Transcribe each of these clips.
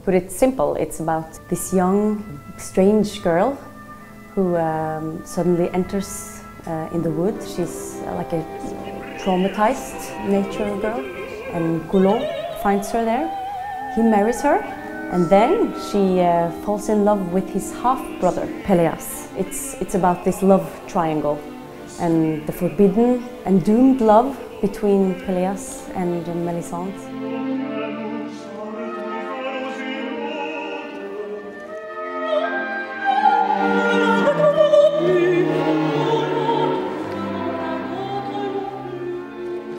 put it simple, it's about this young, strange girl who suddenly enters in the wood. She's like a traumatized nature girl, and Golaud finds her there. He marries her, and then she falls in love with his half-brother, Pelléas. It's about this love triangle and the forbidden and doomed love between Pelléas and Mélisande.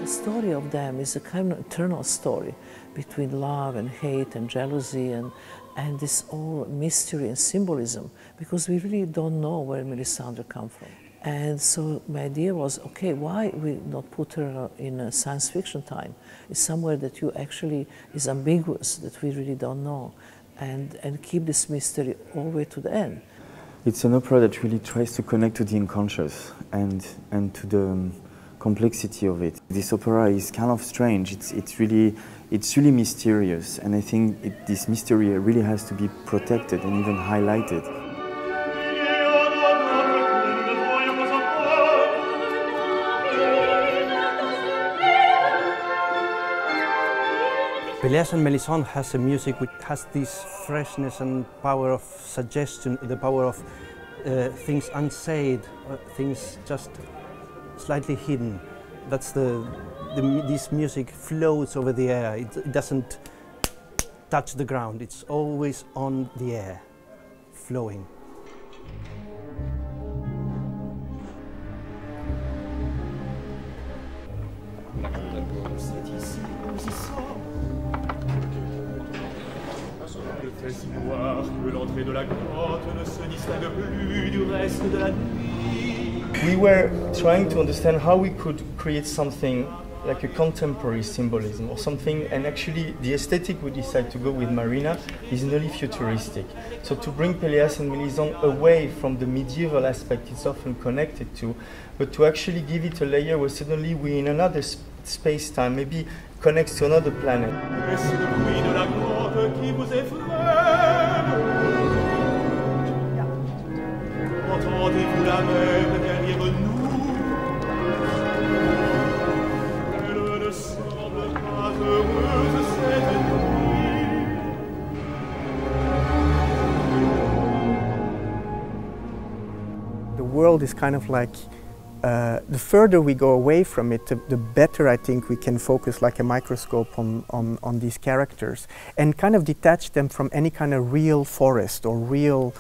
The story of them is a kind of eternal story between love and hate and jealousy and this all mystery and symbolism, because we really don't know where Mélisande comes from. And so my idea was, okay, why we not put her in a science fiction time? It's somewhere that you actually is ambiguous, that we really don't know, and keep this mystery all the way to the end. It's an opera that really tries to connect to the unconscious and to the complexity of it. This opera is kind of strange. It's really mysterious, and I think this mystery really has to be protected and even highlighted. Pelléas and Mélisande has a music which has this freshness and power of suggestion, the power of things unsaid, things just slightly hidden. That's this music floats over the air. It doesn't touch the ground. It's always on the air, flowing. Si noir que l'entrée de la grotte ne se distingue plus du reste de la nuit. We were trying to understand how we could create something like a contemporary symbolism or something, and actually the aesthetic we decided to go with Marina is nearly futuristic. So to bring Pelléas and Mélisande away from the medieval aspect it's often connected to, but to actually give it a layer where suddenly we're in another space-time, maybe connects to another planet. Entendez-vous la mer derrière nous? Elle ne semble pas heureuse cette nuit. The world is kind of like, the further we go away from it, the better I think we can focus like a microscope on these characters and kind of detach them from any kind of real forest or real.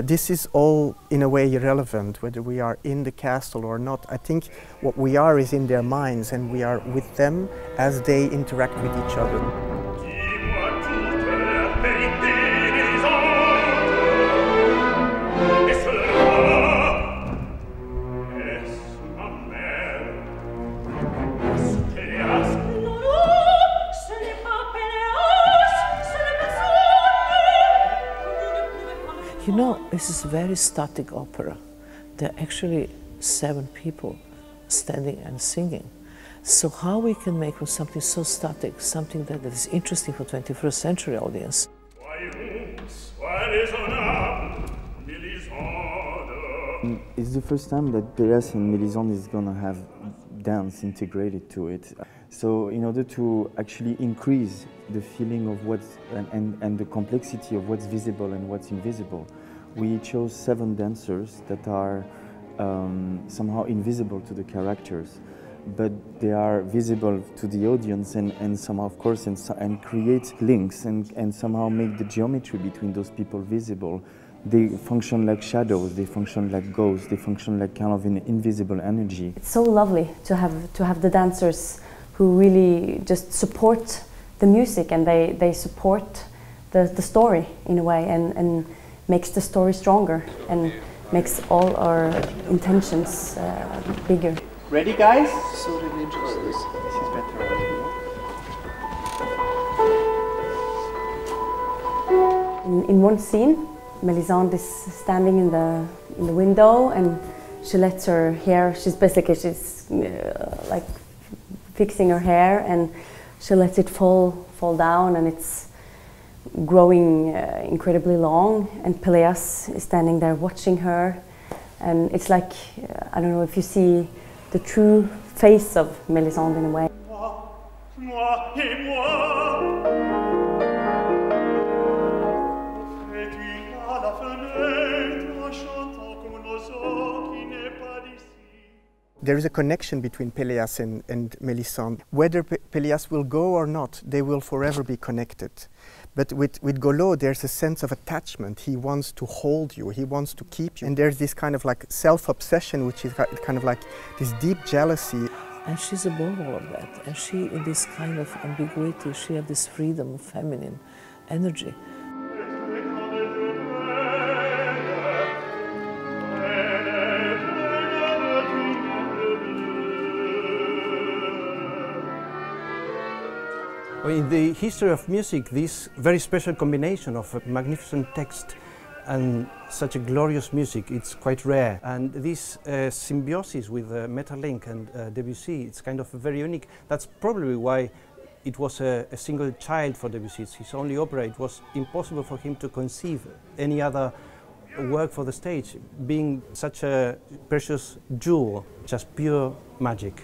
This is all in a way irrelevant, whether we are in the castle or not. I think what we are is in their minds, and we are with them as they interact with each other. You know, this is a very static opera. There are actually 7 people standing and singing. So how we can make from something so static, something that is interesting for 21st century audience? It's the first time that Pelléas and Mélisande is going to have dance integrated to it. So in order to actually increase the feeling of what's and the complexity of what's visible and what's invisible, we chose 7 dancers that are somehow invisible to the characters, but they are visible to the audience and somehow, of course, and create links and somehow make the geometry between those people visible. They function like shadows, they function like ghosts, they function like kind of an invisible energy. It's so lovely to have the dancers who really just support the music, and they support the story in a way, and makes the story stronger and makes all our intentions bigger. Ready, guys? So religious. This is better. In one scene, Mélisande is standing in the window, and she lets her hair. She's like fixing her hair, and she lets it fall down, and it's growing incredibly long, and Pelléas is standing there watching her, and it's like, I don't know if you see the true face of Mélisande in a way. Moi et moi, fais-tu à la fenêtre en chantant comme un oiseau qui n'est pas d'ici? There is a connection between Pelléas and Mélisande. Whether Pelléas will go or not, they will forever be connected. But with Golaud, there's a sense of attachment. He wants to hold you, he wants to keep you. And there's this kind of like self-obsession, which is kind of like this deep jealousy. And she's above all of that. And she, in this kind of ambiguity, she had this freedom of feminine energy. In the history of music, this very special combination of a magnificent text and such a glorious music, it's quite rare. And this symbiosis with Maeterlinck and Debussy, it's kind of very unique. That's probably why it was a single child for Debussy. It's his only opera. It was impossible for him to conceive any other work for the stage, being such a precious jewel, just pure magic.